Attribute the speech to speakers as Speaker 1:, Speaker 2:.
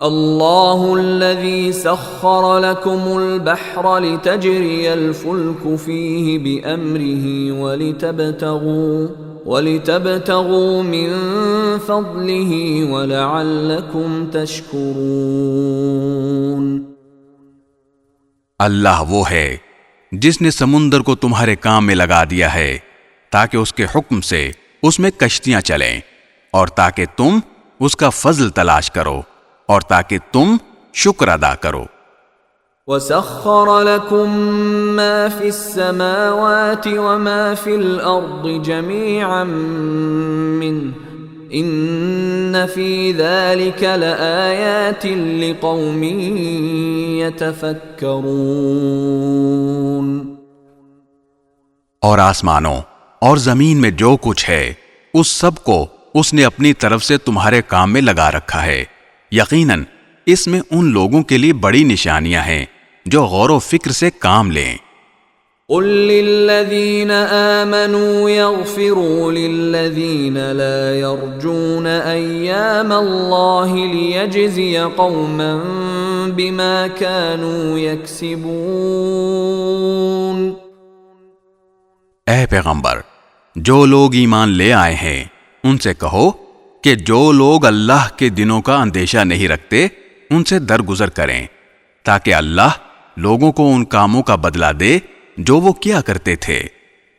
Speaker 1: اللہ الذی سخر لکم البحر لتجری الفلک فیہ بأمرہ ولتبتغوا من فضلہ ولعلکم تشکرون۔
Speaker 2: اللہ وہ ہے جس نے سمندر کو تمہارے کام میں لگا دیا ہے تاکہ اس کے حکم سے اس میں کشتیاں چلیں، اور تاکہ تم اس کا فضل تلاش کرو، اور تاکہ تم شکر ادا کرو۔
Speaker 1: وَسَخَّرَ لَكُم مَّا فِي السَّمَاوَاتِ وَمَا فِي الْأَرْضِ جَمِيعًا مِّنْهُ إِنَّ فِي ذَلِكَ لَآيَاتٍ لِقَوْمٍ يَتَفَكَّرُونَ۔
Speaker 2: اور آسمانوں اور زمین میں جو کچھ ہے اس سب کو اس نے اپنی طرف سے تمہارے کام میں لگا رکھا ہے، یقیناً اس میں ان لوگوں کے لیے بڑی نشانیاں ہیں جو غور و فکر سے کام لیں۔
Speaker 1: قل للذین آمنوا یغفروا للذین لا یرجون ایام اللہ لیجزی قوما بما كانوا یکسبون۔
Speaker 2: اے پیغمبر، جو لوگ ایمان لے آئے ہیں ان سے کہو کہ جو لوگ اللہ کے دنوں کا اندیشہ نہیں رکھتے ان سے درگزر کریں تاکہ اللہ لوگوں کو ان کاموں کا بدلہ دے جو وہ کیا کرتے تھے۔